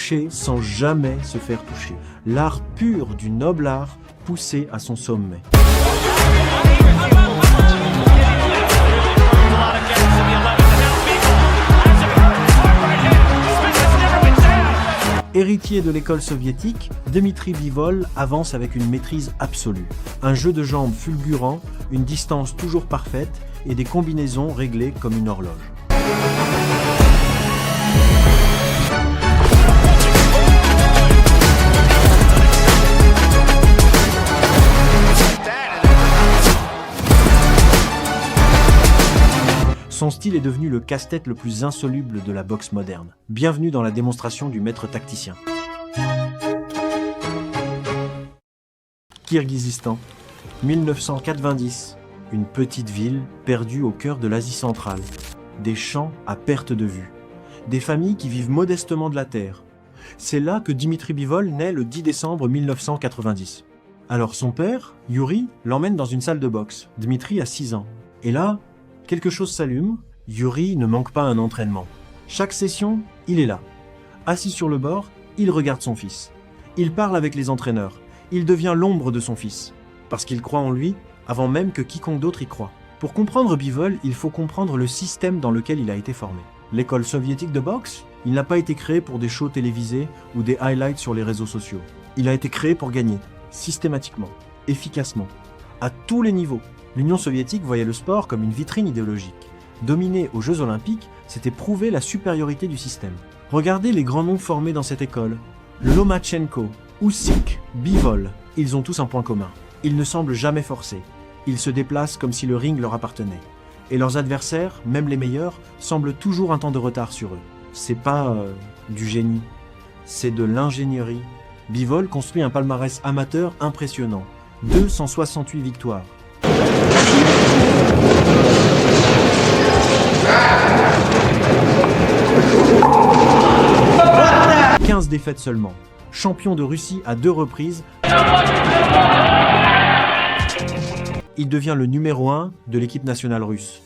toucher sans jamais se faire toucher. L'art pur du noble art poussé à son sommet. Héritier de l'école soviétique, Dmitri Bivol avance avec une maîtrise absolue. Un jeu de jambes fulgurant, une distance toujours parfaite et des combinaisons réglées comme une horloge. Son style est devenu le casse-tête le plus insoluble de la boxe moderne. Bienvenue dans la démonstration du maître tacticien. Kirghizistan, 1990. Une petite ville perdue au cœur de l'Asie centrale. Des champs à perte de vue. Des familles qui vivent modestement de la terre. C'est là que Dmitri Bivol naît le 10 décembre 1990. Alors son père, Yuri, l'emmène dans une salle de boxe. Dmitri a 6 ans. Et là, quelque chose s'allume, Yuri ne manque pas un entraînement. Chaque session, il est là. Assis sur le bord, il regarde son fils. Il parle avec les entraîneurs. Il devient l'ombre de son fils. Parce qu'il croit en lui, avant même que quiconque d'autre y croit. Pour comprendre Bivol, il faut comprendre le système dans lequel il a été formé. L'école soviétique de boxe, il n'a pas été créé pour des shows télévisés ou des highlights sur les réseaux sociaux. Il a été créé pour gagner, systématiquement, efficacement, à tous les niveaux. L'Union soviétique voyait le sport comme une vitrine idéologique. Dominer aux Jeux olympiques, c'était prouver la supériorité du système. Regardez les grands noms formés dans cette école. Lomachenko, Usyk, Bivol, ils ont tous un point commun. Ils ne semblent jamais forcés. Ils se déplacent comme si le ring leur appartenait. Et leurs adversaires, même les meilleurs, semblent toujours un temps de retard sur eux. C'est pas du génie, c'est de l'ingénierie. Bivol construit un palmarès amateur impressionnant. 268 victoires. 15 défaites seulement. Champion de Russie à 2 reprises, il devient le numéro 1 de l'équipe nationale russe.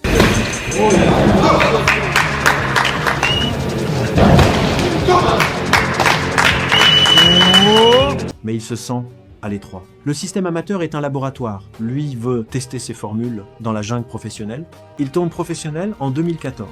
Mais il se sent à l'étroit. Le système amateur est un laboratoire. Lui veut tester ses formules dans la jungle professionnelle. Il tourne professionnel en 2014.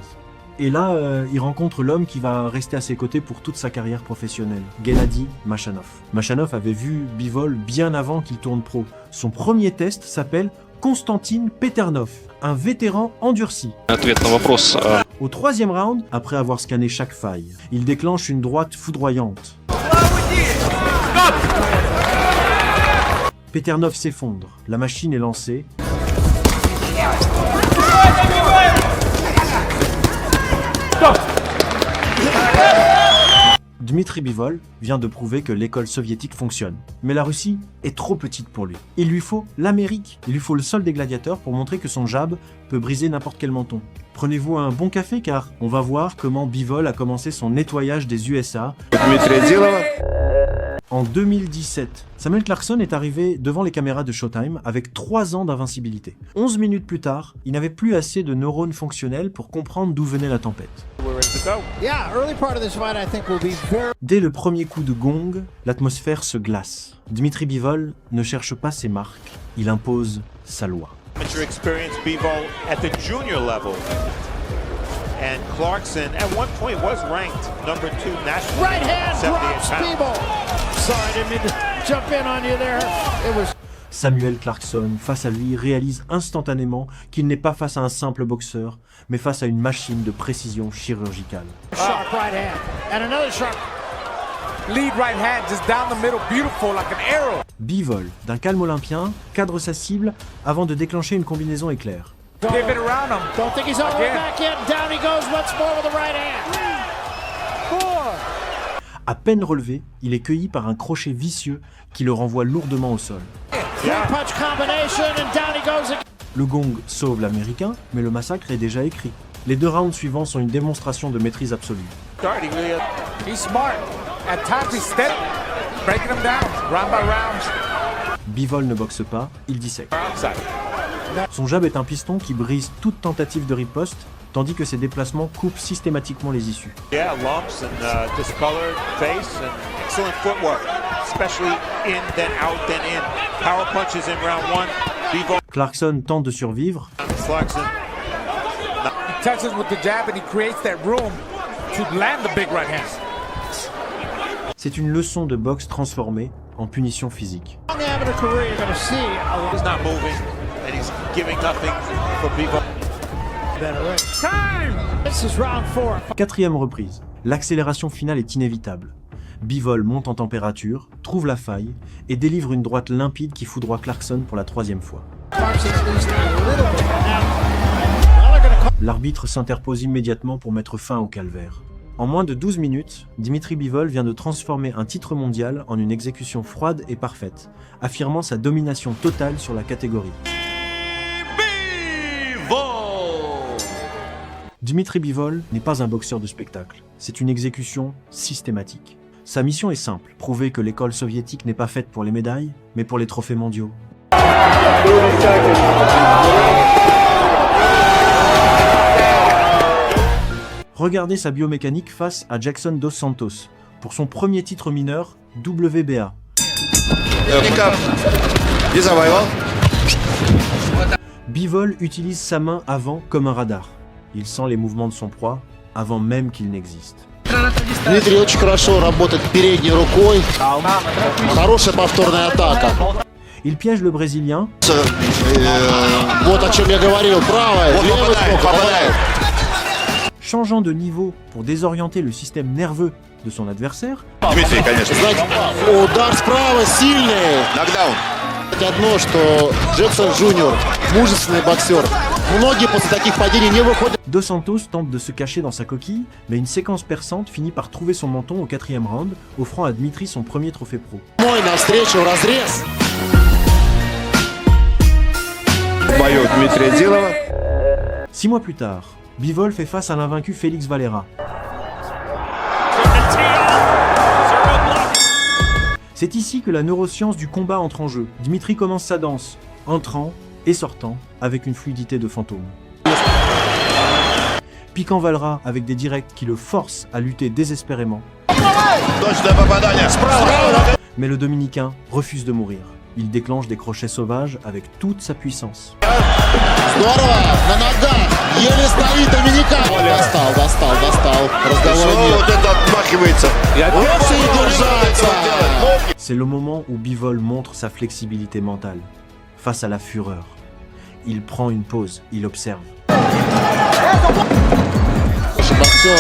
Et là, il rencontre l'homme qui va rester à ses côtés pour toute sa carrière professionnelle, Gennady Machanov. Machanov avait vu Bivol bien avant qu'il tourne pro. Son premier test s'appelle Konstantin Peternov, un vétéran endurci. Au 3e round, après avoir scanné chaque faille, il déclenche une droite foudroyante. Peternov s'effondre, la machine est lancée. Dmitri Bivol vient de prouver que l'école soviétique fonctionne. Mais la Russie est trop petite pour lui. Il lui faut l'Amérique, il lui faut le sol des gladiateurs pour montrer que son jab peut briser n'importe quel menton. Prenez-vous un bon café car on va voir comment Bivol a commencé son nettoyage des USA. En 2017, Samuel Clarkson est arrivé devant les caméras de Showtime avec 3 ans d'invincibilité. 11 minutes plus tard, il n'avait plus assez de neurones fonctionnels pour comprendre d'où venait la tempête. Dès le premier coup de gong, l'atmosphère se glace. Dmitri Bivol ne cherche pas ses marques, il impose sa loi. And Clarkson, at one point, was ranked number 2 national. Right hand drops Bivol. Sorry, I didn't mean to jump in on you there. It was... Samuel Clarkson, face à lui, réalise instantanément qu'il n'est pas face à un simple boxeur, mais face à une machine de précision chirurgicale. Sharp right hand. And another sharp. Lead right hand just down the middle, beautiful, like an arrow. Bivol, d'un calme olympien, cadre sa cible avant de déclencher une combinaison éclair. Give it around him. Don't think he's all the way back yet. Down he goes once more with the right hand. 3, 4. À peine relevé, il est cueilli par un crochet vicieux qui le renvoie lourdement au sol. Punch combination and down he goes again. Le gong sauve l'Américain, mais le massacre est déjà écrit. Les 2 rounds suivants sont une démonstration de maîtrise absolue. He's smart. At times he's steady, breaking him down, round by round. Bivol ne boxe pas, il dissèque. Son jab est un piston qui brise toute tentative de riposte tandis que ses déplacements coupent systématiquement les issues. Yeah, lumps and discolored face and excellent footwork, especially in, then out, then in. Power punches in round one. Bivol Clarkson tente de survivre, Clarkson. He touches with the jab and he creates that room to land the big right hand. c'est une leçon de boxe transformée en punition physique. Long having a career, you're going to see a He's not moving, and he's giving nothing for Bivol. better ring. Time! This is round 4. Quatrième reprise. L'accélération finale est inévitable. Bivol monte en température, trouve la faille et délivre une droite limpide qui foudroie Clarkson pour la troisième fois. L'arbitre s'interpose immédiatement pour mettre fin au calvaire. En moins de 12 minutes, Dimitri Bivol vient de transformer un titre mondial en une exécution froide et parfaite, affirmant sa domination totale sur la catégorie. Dimitri Bivol n'est pas un boxeur de spectacle, c'est une exécution systématique. Sa mission est simple, prouver que l'école soviétique n'est pas faite pour les médailles, mais pour les trophées mondiaux. Regardez sa biomécanique face à Jackson Dos Santos, pour son premier titre mineur, WBA. Bivol utilise sa main avant comme un radar. Il sent les mouvements de son proie avant même qu'il n'existe. Дмитрий очень хорошо работает передней рукой. Хорошая повторная атака. Il piège le Brésilien, Вот о чем я говорил. Правая, левый скок, попадает. changeant de niveau pour désorienter le système nerveux de son adversaire, Дмитрий, конечно. Знаете, удар справа сильный. Нокдаун. Одно, что Джексон Джуниор мужественный боксер. Многие после таких падений не выходят. Dos Santos tente de se cacher dans sa coquille, mais une séquence perçante finit par trouver son menton au quatrième round, offrant à Dmitri son premier trophée pro. Мой навстречу в разрез. В бою Дмитрия Дилова. 6 mois plus tard, Bivol fait face à l'invaincu Félix Valera. C'est ici que la neuroscience du combat entre en jeu. Dmitri commence sa danse, entrant et sortant avec une fluidité de fantôme. Piquant Valera avec des directs qui le forcent à lutter désespérément. Точное попадание. Справа. Mais le Dominicain refuse de mourir. Il déclenche des crochets sauvages avec toute sa puissance. Здорово, на ногах. Еле стоит Доминикан. Достал. Разговора Вот нет. это отмахивается. Лучше не держаться. C'est le moment où Bivol montre sa flexibilité mentale. Face à la fureur, il prend une pause, il observe. Боксер.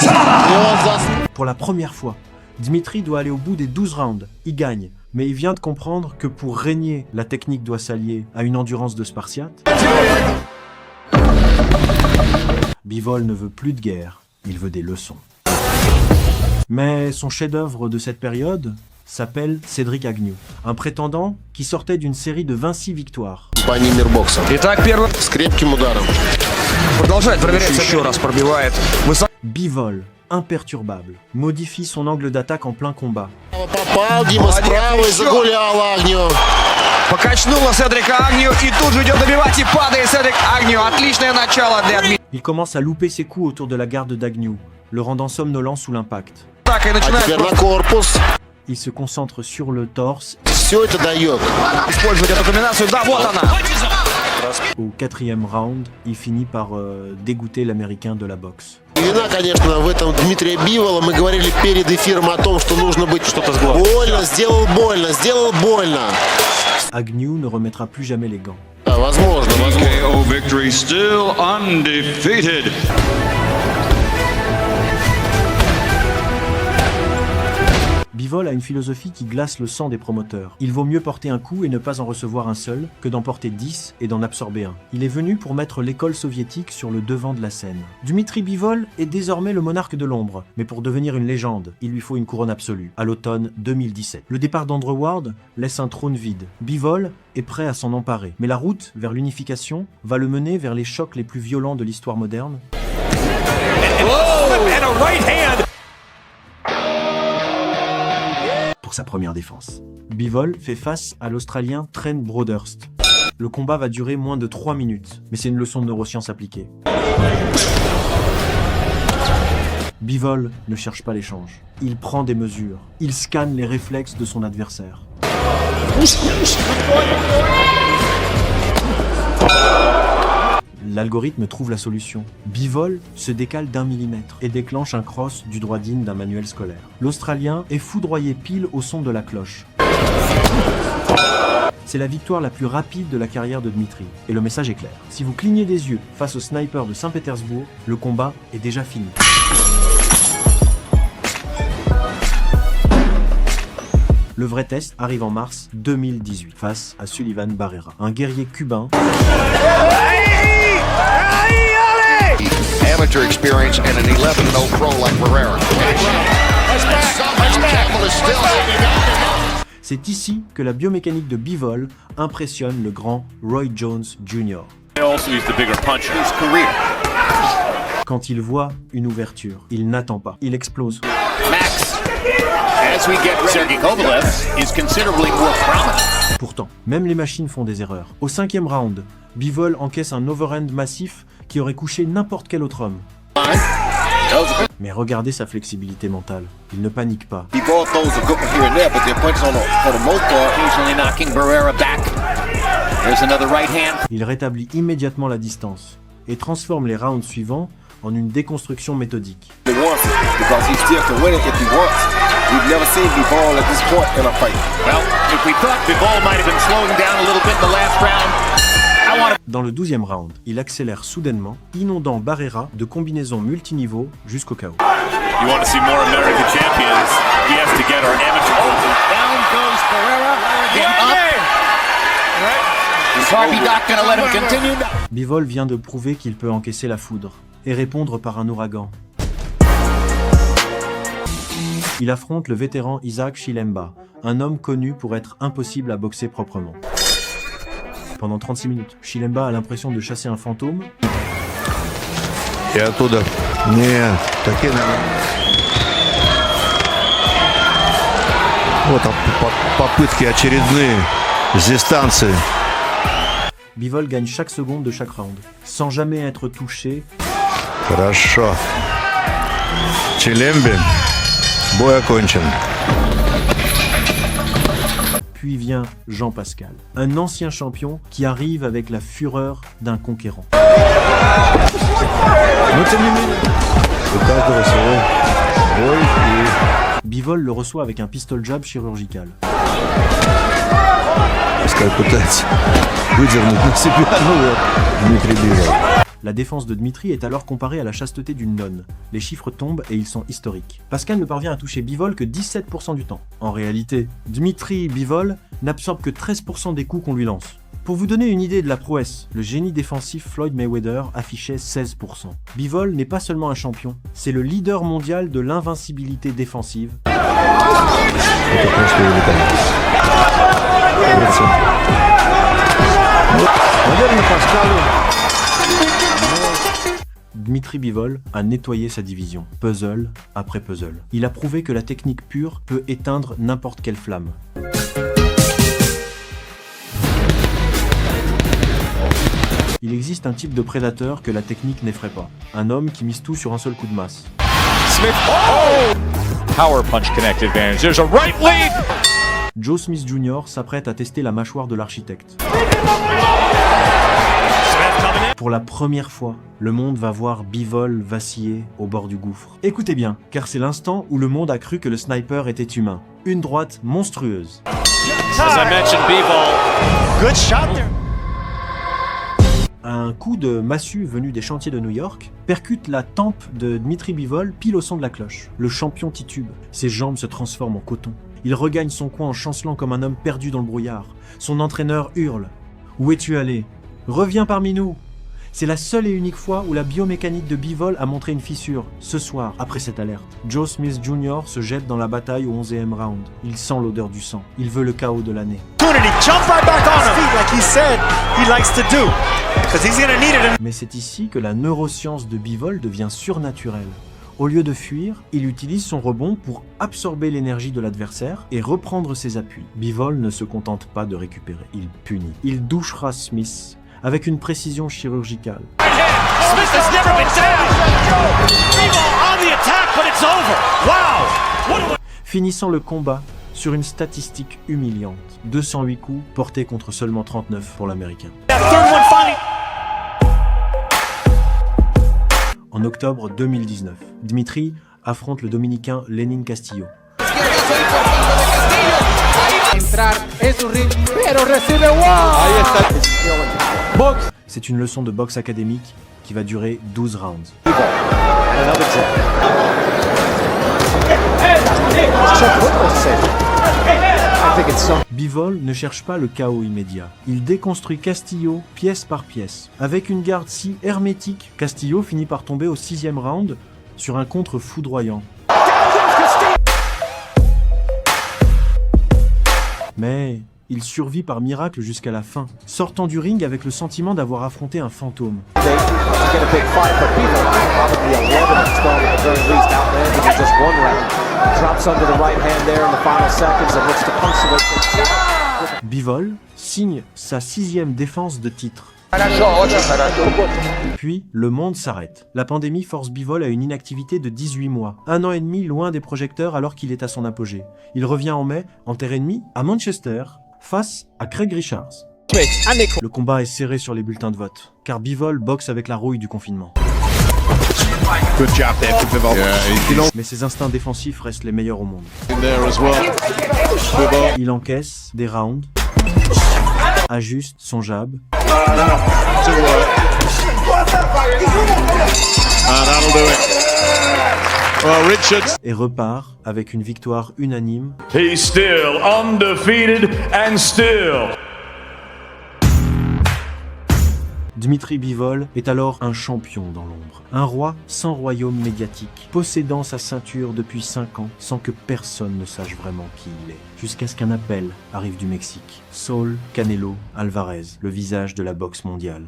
И он зас- Pour la première fois, Dmitri doit aller au bout des 12 rounds. Il gagne, mais il vient de comprendre que pour régner, la technique doit s'allier à une endurance de Spartiate. Bivol ne veut plus de guerre, il veut des leçons. Mais son chef-d'œuvre de cette période s'appelle Cédric Agnew, un prétendant qui sortait d'une série de 26 victoires. Компания Мирбокса. Итак, первый С крепким ударом. продолжает проверять, еще раз пробивает. Bivol, imperturbable, modifie son angle d'attaque en plein combat. Попал Дима справа и загулял Агню. Покачнуло Седрика Агнью и тут же идет добивать и падает Седрик Агнью. Отличное начало для Дмитрия. Il commence à louper ses coups autour de la garde d'Agnew, le rendant somnolent sous l'impact. Так и А начинает теперь на корпус. Il se concentre sur le torse. Все это дает. использовать эту комбинацию. Да, вот она. Au quatrième round, il finit par dégoûter l'Américain de la boxe. И вина, конечно, в этом Дмитрия Бивола. Мы говорили перед эфиром о том, что нужно быть что-то больно, сделал больно. Agnew ne remettra plus jamais les gants. Да, возможно. KO victory, still undefeated. Bivol a une philosophie qui glace le sang des promoteurs. Il vaut mieux porter un coup et ne pas en recevoir un seul que d'en porter 10 et d'en absorber un. Il est venu pour mettre l'école soviétique sur le devant de la scène. Dmitri Bivol est désormais le monarque de l'ombre, mais pour devenir une légende, il lui faut une couronne absolue, à l'automne 2017. Le départ d'Andrew Ward laisse un trône vide. Bivol est prêt à s'en emparer, mais la route vers l'unification va le mener vers les chocs les plus violents de l'histoire moderne. And a right hand. Pour sa première défense. Bivol fait face à l'Australien Trent Broadhurst. Le combat va durer moins de 3 minutes, mais c'est une leçon de neurosciences appliquée. Bivol ne cherche pas l'échange. Il prend des mesures. Il scanne les réflexes de son adversaire. L'algorithme trouve la solution. Bivol se décale d'1 millimètre et déclenche un cross du droit digne d'un manuel scolaire. L'Australien est foudroyé pile au son de la cloche. C'est la victoire la plus rapide de la carrière de Dmitri. Et le message est clair. Si vous clignez des yeux face au sniper de Saint-Pétersbourg, le combat est déjà fini. Le vrai test arrive en mars 2018 face à Sullivan Barrera, un guerrier cubain Amateur experience and an 11-0 pro like Barrera. C'est ici que la biomécanique de Bivol impressionne le grand Roy Jones Jr. Quand il voit une ouverture, il n'attend pas, il explose. Pourtant, même les machines font des erreurs. Au 5e round, Bivol encaisse un overhand massif qui aurait couché n'importe quel autre homme. Mais regardez sa flexibilité mentale. Il ne panique pas. Il rétablit immédiatement la distance et transforme les rounds suivants en une déconstruction méthodique. Dans le 12e round, il accélère soudainement, inondant Barrera de combinaisons multiniveaux jusqu'au chaos. Bivol vient de prouver qu'il peut encaisser la foudre et répondre par un ouragan. Il affronte le vétéran Isaac Chilemba, un homme connu pour être impossible à boxer proprement. Pendant 36 minutes, Chilemba a l'impression de chasser un fantôme. Bivol gagne chaque seconde de chaque round, sans jamais être touché. Хорошо. Чилембе. Бой окончен. Puis vient Jean Pascal, un ancien champion qui arrive avec la fureur d'un conquérant. Bivol le reçoit avec un pistol jab chirurgical. La défense de Dmitri est alors comparée à la chasteté d'une nonne. Les chiffres tombent et ils sont historiques. Pascal ne parvient à toucher Bivol que 17% du temps. En réalité, Dmitri Bivol n'absorbe que 13% des coups qu'on lui lance. Pour vous donner une idée de la prouesse, le génie défensif Floyd Mayweather affichait 16%. Bivol n'est pas seulement un champion, c'est le leader mondial de l'invincibilité défensive. Dmitri Bivol a nettoyé sa division, puzzle après puzzle. Il a prouvé que la technique pure peut éteindre n'importe quelle flamme. Il existe un type de prédateur que la technique n'effraie pas. Un homme qui mise tout sur un seul coup de masse. Smith. Oh! Power punch connect advantage. There's a right lead. Joe Smith Jr. s'apprête à tester la mâchoire de l'architecte. Pour la première fois, le monde va voir Bivol vaciller au bord du gouffre. Écoutez bien, car c'est l'instant où le monde a cru que le sniper était humain. Une droite monstrueuse. As I mentioned, Bivol. Good shot there. Un coup de massue venu des chantiers de New York percute la tempe de Dmitri Bivol pile au son de la cloche. Le champion titube. Ses jambes se transforment en coton. Il regagne son coin en chancelant comme un homme perdu dans le brouillard. Son entraîneur hurle. « Où es-tu allé ? Reviens parmi nous !» C'est la seule et unique fois où la biomécanique de Bivol a montré une fissure. Ce soir, après cette alerte, Joe Smith Jr. se jette dans la bataille au 11e round. Il sent l'odeur du sang. Il veut le chaos de l'année. Mais c'est ici que la neuroscience de Bivol devient surnaturelle. Au lieu de fuir, il utilise son rebond pour absorber l'énergie de l'adversaire et reprendre ses appuis. Bivol ne se contente pas de récupérer, il punit. Il douchera Smith avec une précision chirurgicale. Smith has never been down. Bivol on the attack, but it's over. Wow. Finissant le combat sur une statistique humiliante. 208 coups portés contre seulement 39 pour l'Américain. En octobre 2019, Dmitri affronte le Dominicain Lenin Castillo. C'est une leçon de boxe académique qui va durer 12 rounds. Bivol ne cherche pas le chaos immédiat. Il déconstruit Castillo pièce par pièce. Avec une garde si hermétique, Castillo finit par tomber au 6e round sur un contre foudroyant. Mais il survit par miracle jusqu'à la fin, sortant du ring avec le sentiment d'avoir affronté un fantôme. Bivol signe sa 6e défense de titre. Puis, le monde s'arrête. La pandémie force Bivol à une inactivité de 18 mois. 1 an et demi loin des projecteurs alors qu'il est à son apogée. Il revient en mai, en terre ennemie, à Manchester, face à Craig Richards. Le combat est serré sur les bulletins de vote, car Bivol boxe avec la rouille du confinement. Good job there for Bivol. Mais ses instincts défensifs restent les meilleurs au monde. Il encaisse des rounds, ajuste son jab, et repart avec une victoire unanime. He's still undefeated and still. Dmitri Bivol est alors un champion dans l'ombre, un roi sans royaume médiatique, possédant sa ceinture depuis 5 ans sans que personne ne sache vraiment qui il est, jusqu'à ce qu'un appel arrive du Mexique. Saul Canelo Alvarez, le visage de la boxe mondiale.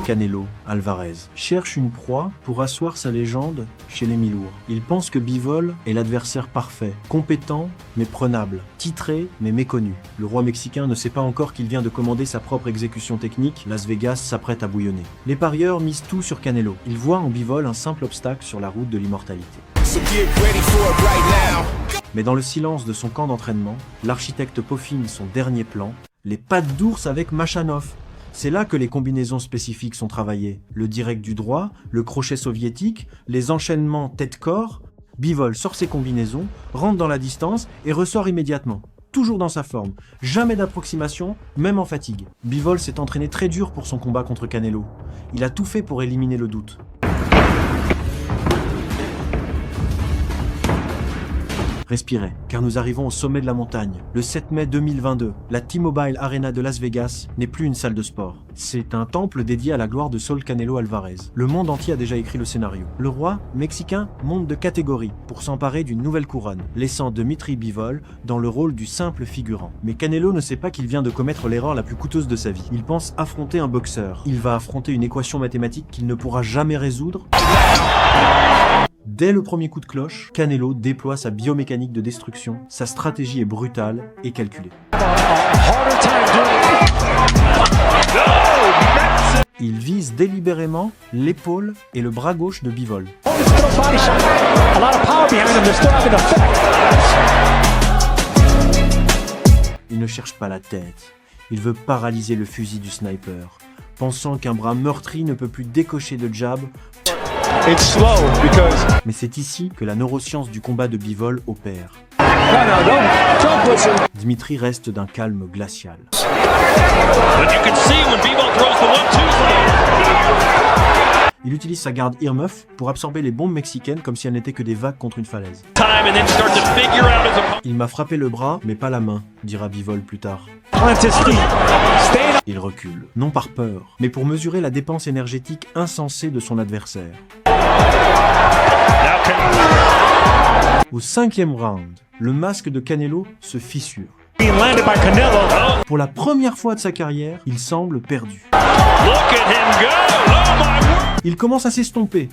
Canelo Alvarez cherche une proie pour asseoir sa légende chez les mi-lourds. Il pense que Bivol est l'adversaire parfait, compétent mais prenable, titré mais méconnu. Le roi mexicain ne sait pas encore qu'il vient de commander sa propre exécution technique, Las Vegas s'apprête à bouillonner. Les parieurs misent tout sur Canelo. Ils voient en Bivol un simple obstacle sur la route de l'immortalité. Mais dans le silence de son camp d'entraînement, l'architecte peaufine son dernier plan, les pattes d'ours avec Machanov. C'est là que les combinaisons spécifiques sont travaillées. Le direct du droit, le crochet soviétique, les enchaînements tête-corps. Bivol sort ses combinaisons, rentre dans la distance et ressort immédiatement. Toujours dans sa forme, jamais d'approximation, même en fatigue. Bivol s'est entraîné très dur pour son combat contre Canelo. Il a tout fait pour éliminer le doute. Respirez, car nous arrivons au sommet de la montagne. Le 7 mai 2022, la T-Mobile Arena de Las Vegas n'est plus une salle de sport. C'est un temple dédié à la gloire de Saul Canelo Alvarez. Le monde entier a déjà écrit le scénario. Le roi mexicain monte de catégorie pour s'emparer d'une nouvelle couronne, laissant Dmitri Bivol dans le rôle du simple figurant. Mais Canelo ne sait pas qu'il vient de commettre l'erreur la plus coûteuse de sa vie. Il pense affronter un boxeur. Il va affronter une équation mathématique qu'il ne pourra jamais résoudre. Dès le premier coup de cloche, Canelo déploie sa biomécanique de destruction. Sa stratégie est brutale et calculée. Il vise délibérément l'épaule et le bras gauche de Bivol. Il ne cherche pas la tête. Il veut paralyser le fusil du sniper, pensant qu'un bras meurtri ne peut plus décocher de jab. Mais c'est ici que la neuroscience du combat de Bivol opère. Dmitri reste d'un calme glacial. Il utilise sa garde earmuff pour absorber les bombes mexicaines comme si elles n'étaient que des vagues contre une falaise. Il m'a frappé le bras, mais pas la main, dira Bivol plus tard. Il recule, non par peur, mais pour mesurer la dépense énergétique insensée de son adversaire. Au 5e round, le masque de Canelo se fissure. Pour la première fois de sa carrière, il semble perdu. Il commence à s'estomper.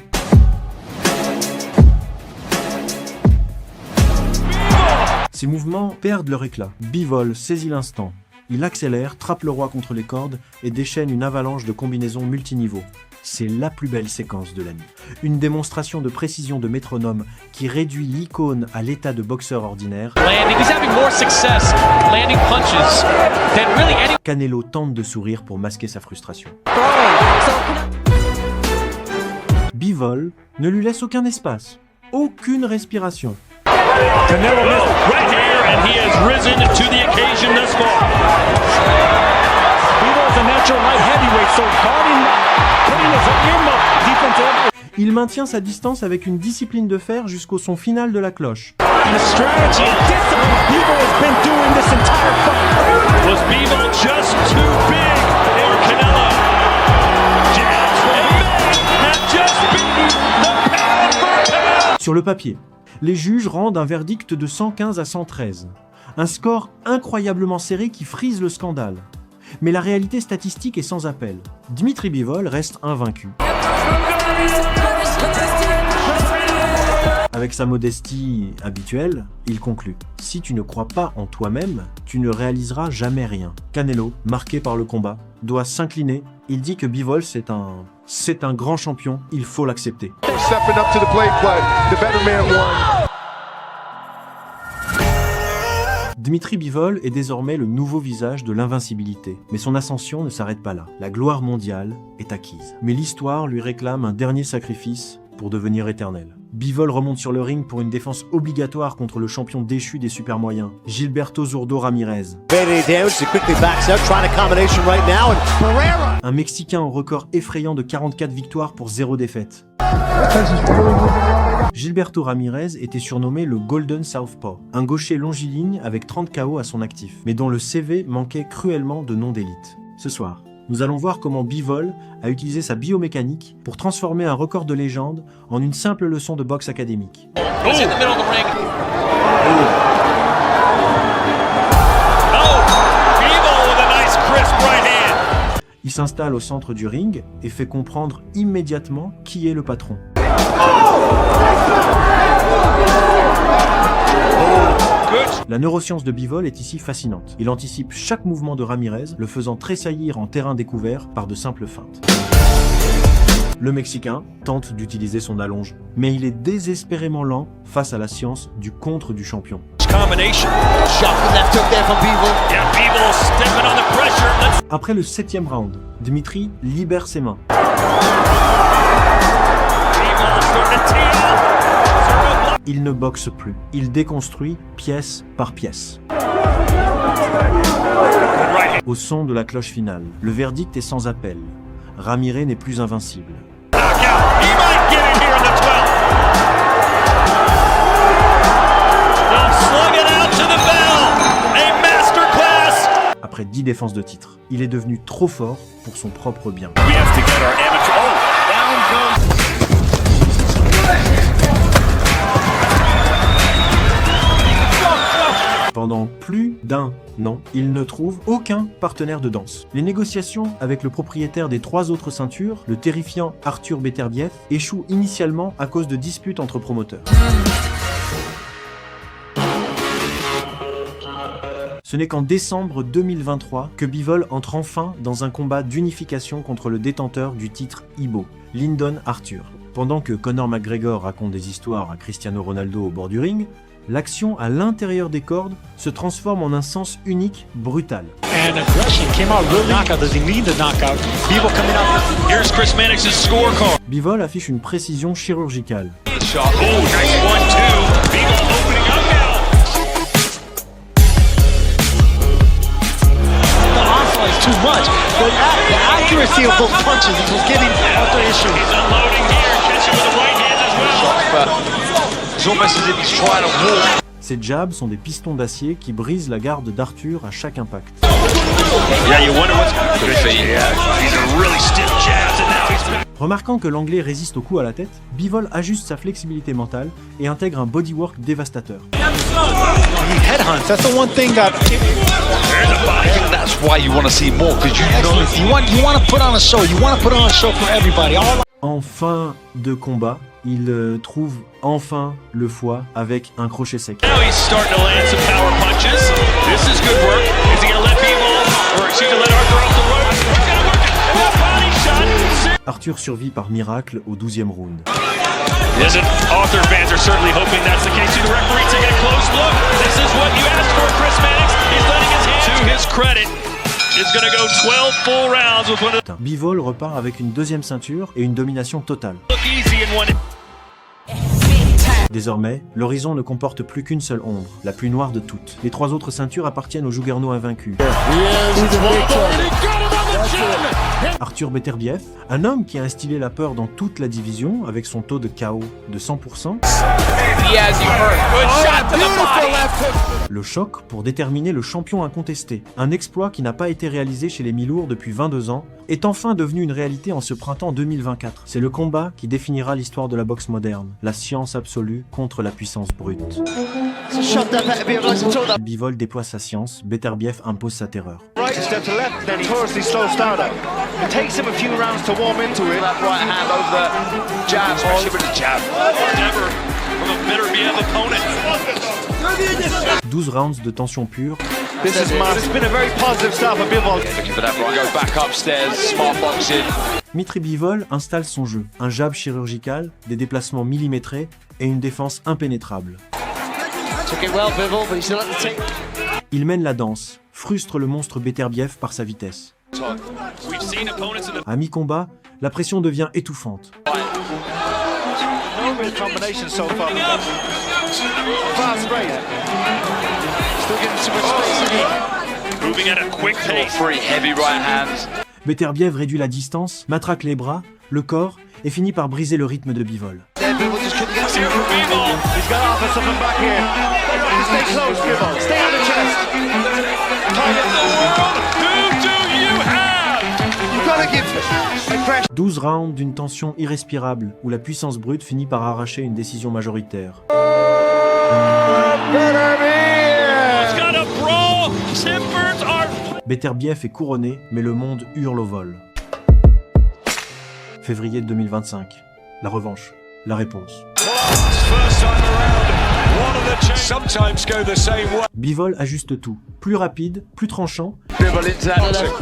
Ses mouvements perdent leur éclat. Bivol saisit l'instant. Il accélère, trappe le roi contre les cordes et déchaîne une avalanche de combinaisons multiniveaux. C'est la plus belle séquence de l'année. Une démonstration de précision de métronome qui réduit l'icône à l'état de boxeur ordinaire. Canelo tente de sourire pour masquer sa frustration. Bivol ne lui laisse aucun espace, aucune respiration. Canelo right here, and he has risen to the occasion thus far. Bivol's a natural light heavyweight, so guarding, putting his defensive. Il maintient sa distance avec une discipline de fer jusqu'au son final de la cloche. And strategy and discipline Bivol has been doing this entire fight. Was Bivol just too big for Canelo? Jabs from May have just beaten the pound for pound. Sur le papier, les juges rendent un verdict de 115 à 113. Un score incroyablement serré qui frise le scandale. Mais la réalité statistique est sans appel. Dmitry Bivol reste invaincu. Avec sa modestie habituelle, il conclut « Si tu ne crois pas en toi-même, tu ne réaliseras jamais rien ». Canelo, marqué par le combat, doit s'incliner. Il dit que Bivol, c'est un grand champion, il faut l'accepter. Dmitry Bivol est désormais le nouveau visage de l'invincibilité, mais son ascension ne s'arrête pas là. La gloire mondiale est acquise. Mais l'histoire lui réclame un dernier sacrifice pour devenir éternel. Bivol remonte sur le ring pour une défense obligatoire contre le champion déchu des super moyens, Gilberto Zurdo Ramirez. Un Mexicain au record effrayant de 44 victoires pour 0 défaite. Gilberto Ramirez était surnommé le Golden Southpaw, un gaucher longiligne avec 30 KO à son actif, mais dont le CV manquait cruellement de noms d'élite. Ce soir, nous allons voir comment Bivol a utilisé sa biomécanique pour transformer un record de légende en une simple leçon de boxe académique. Il s'installe au centre du ring et fait comprendre immédiatement qui est le patron. La neuroscience de Bivol est ici fascinante. Il anticipe chaque mouvement de Ramirez, le faisant tressaillir en terrain découvert par de simples feintes. Le Mexicain tente d'utiliser son allonge, mais il est désespérément lent face à la science du contre du champion. Après le 7e round, Dmitry libère ses mains. Il ne boxe plus, il déconstruit pièce par pièce. Au son de la cloche finale, le verdict est sans appel. Ramirez n'est plus invincible. Après 10 défenses de titre, il est devenu trop fort pour son propre bien. Pendant plus d'un an, il ne trouve aucun partenaire de danse. Les négociations avec le propriétaire des 3 autres ceintures, le terrifiant Arthur Beterbiev, échouent initialement à cause de disputes entre promoteurs. Ce n'est qu'en décembre 2023 que Bivol entre enfin dans un combat d'unification contre le détenteur du titre Ibo, Lyndon Arthur. Pendant que Conor McGregor raconte des histoires à Cristiano Ronaldo au bord du ring, l'action à l'intérieur des cordes se transforme en un sens unique, brutal. Bivol affiche une précision chirurgicale. Ces jabs sont des pistons d'acier qui brisent la garde d'Arthur à chaque impact. Remarquant que l'Anglais résiste au coup à la tête, Bivol ajuste sa flexibilité mentale et intègre un bodywork dévastateur. En fin de combat, Il trouve enfin le foie avec un crochet sec. Now he's starting to land some power punches. This is good work. Is he going to let Bivol, or is he going to let Arthur off the ropes? He's going to work it. Oh, body shot. Arthur survit par miracle au 12e round. Yes, and Arthur fans are certainly hoping that's the case. See the referee take a close look. This is what you asked for, Chris Mannix. He's letting his hands. To his credit, it's going to go 12 full rounds with one of the... Bivol repart avec une deuxième ceinture et une domination totale. Look easy in one. Désormais, l'horizon ne comporte plus qu'une seule ombre, la plus noire de toutes. Les 3 autres ceintures appartiennent au Juggernaut invaincu. Arthur Beterbiev, un homme qui a instillé la peur dans toute la division avec son taux de KO de 100%. Le choc pour déterminer le champion incontesté, un exploit qui n'a pas été réalisé chez les mi-lourds depuis 22 ans, est enfin devenu une réalité en ce printemps 2024. C'est le combat qui définira l'histoire de la boxe moderne, la science absolue contre la puissance brute. Bivol déploie sa science, Beterbiev impose sa terreur. Takes him a few rounds to warm into it. That right hand over the jab, especially with the jab. Never from a Beterbiev opponent. 12 rounds de tension pure. This has been a very positive start for Bivol. Looking for that right, go back upstairs, smart boxing. Dmitry Bivol installe son jeu, un jab chirurgical, des déplacements millimétrés et une défense impénétrable. Took it well, Bivol, but he still had to take. Il mène la danse, frustre le monstre Beterbiev par sa vitesse. We've seen opponents in the À mi-combat, la pression devient étouffante. No real combination so far. Fast break. Still getting too much space in here. moving at a quick pace. 3 heavy right hands. Beterbiev réduit la distance, matraque les bras, le corps et finit par briser le rythme de Bivol. There, Bivol just couldn't get Here for Bivol. He's got to offer something back here. Stay close, Bivol. Stay on the chest. Who do you have? You've got to give aggression. 12 rounds d'une tension irrespirable où la puissance brute finit par arracher une décision majoritaire. It's got a brawl. Timbers are. Beterbiev est couronné, mais le monde hurle au vol. Février 2025. La revanche. La réponse. First time around. One of the sometimes go the same way. Bivol ajuste tout. Plus rapide, plus tranchant. Bivol into that.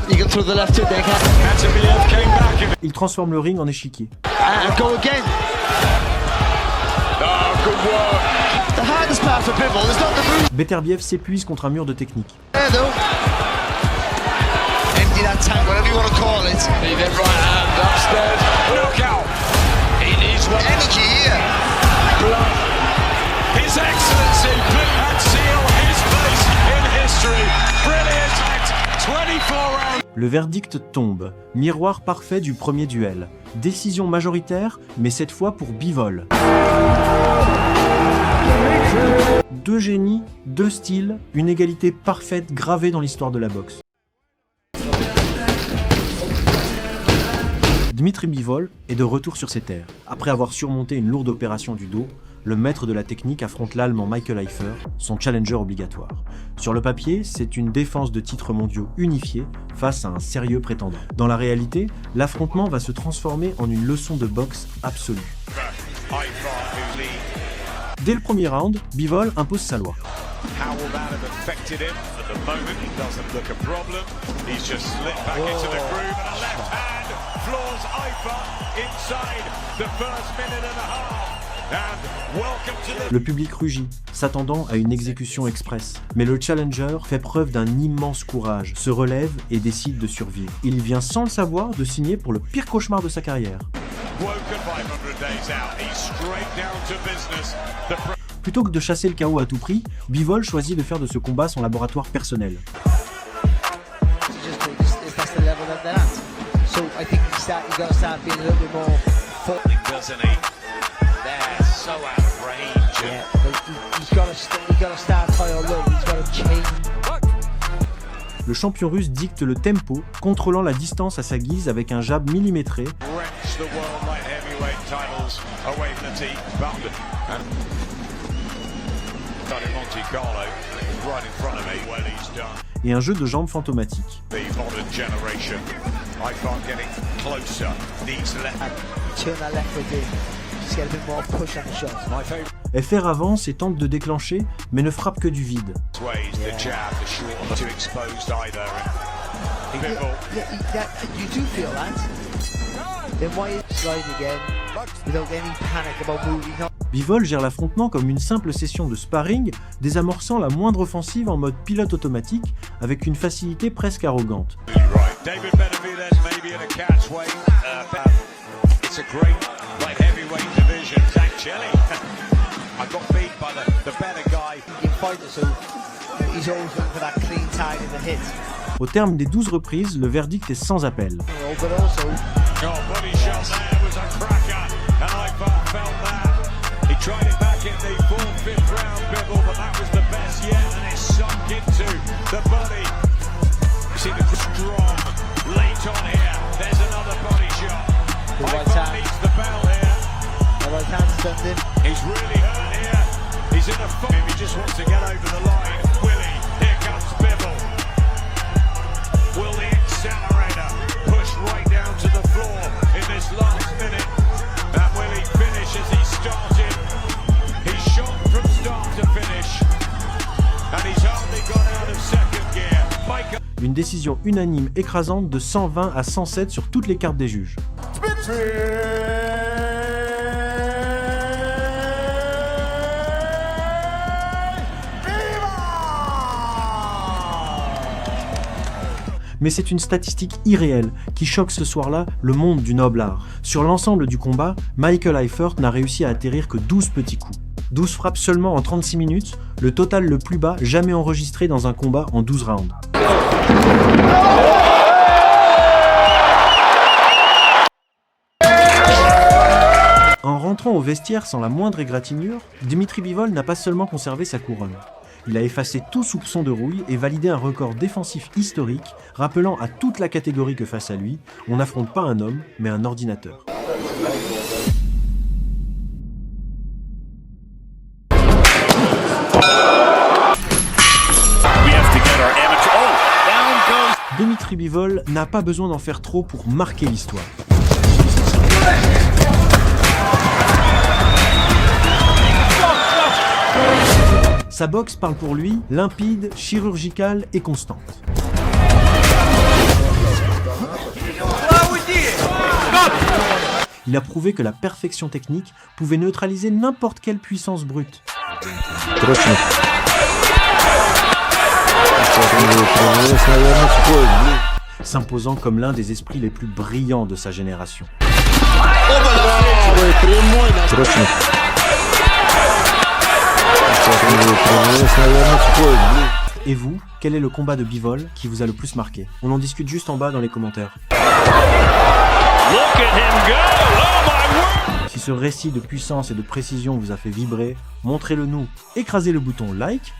You can throw the left hook there, can't Beterbiev came back. Il transforme le ring en échiquier. and go again. Oh, good work. The hardest part for Bivol is not the move Beterbiev s'épuise contre un mur de technique. there, though. Empty that tank, whatever you want to call it. Leave it right hand upstairs. Knockout. He needs one. Energy here. His Excellency put that seal his place in history. Brilliant act. 24 rounds. Le verdict tombe. Miroir parfait du premier duel. Décision majoritaire, mais cette fois pour Bivol. Deux génies, deux styles, une égalité parfaite gravée dans l'histoire de la boxe. Dmitry Bivol est de retour sur ses terres. Après avoir surmonté une lourde opération du dos, le maître de la technique affronte l'Allemand Michael Heifer, son challenger obligatoire. Sur le papier, c'est une défense de titres mondiaux unifiés face à un sérieux prétendant. Dans la réalité, l'affrontement va se transformer en une leçon de boxe absolue. Dès le premier round, Bivol impose sa loi. How will that have affected him? At the moment, it doesn't look a problem. He's just slipped back into the groove and a left hand floors Eifer inside the first minute and a half. And welcome to the... Le public rugit, s'attendant à une exécution express. Mais le challenger fait preuve d'un immense courage, se relève et décide de survivre. Il vient sans le savoir de signer pour le pire cauchemar de sa carrière. Woken 500 days out. He's straight down to business. The Plutôt que de chasser le chaos à tout prix, Bivol choisit de faire de ce combat son laboratoire personnel. That's the level that they're at. So I think you got to start being a little bit more. doesn't he? They're so out of range. Yeah, but he's got to start high or low. He's got to change. Le champion russe dicte le tempo, contrôlant la distance à sa guise avec un jab millimétré. Wrench the world light heavyweight titles away from the team. And Monte Carlo right in front of me when he's done. Et un jeu de jambes fantomatique. The modern generation. I can't get it closer. Needs left. Turn that left foot in. FR avance et tente de déclencher, mais ne frappe que du vide. Bivol gère l'affrontement comme une simple session de sparring, désamorçant la moindre offensive en mode pilote automatique avec une facilité presque arrogante. Au terme des 12 reprises, le verdict est sans appel. He's really hurt here. He's in a fight. He just wants to get over the line. Willie, here comes Bibble. Will the accelerator push right down to the floor in this last minute? And will he finish as he started? He's shot from start to finish. And he's hardly got out of second gear. Une décision unanime écrasante de 120 à 107 sur toutes les cartes des juges. Mais c'est une statistique irréelle qui choque ce soir-là le monde du noble art. Sur l'ensemble du combat, Michael Eifert n'a réussi à atterrir que 12 petits coups. 12 frappes seulement en 36 minutes, le total le plus bas jamais enregistré dans un combat en 12 rounds. En rentrant au vestiaire sans la moindre égratignure, Dimitri Bivol n'a pas seulement conservé sa couronne. Il a effacé tout soupçon de rouille et validé un record défensif historique, rappelant à toute la catégorie que face à lui, on n'affronte pas un homme, mais un ordinateur. Dimitri Bivol n'a pas besoin d'en faire trop pour marquer l'histoire. Sa boxe parle pour lui, limpide, chirurgicale et constante. Il a prouvé que la perfection technique pouvait neutraliser n'importe quelle puissance brute. S'imposant comme l'un des esprits les plus brillants de sa génération. Et vous, quel est le combat de Bivol qui vous a le plus marqué? On en discute juste en bas dans les commentaires. Si ce récit de puissance et de précision vous a fait vibrer, montrez-le nous. Écrasez le bouton like.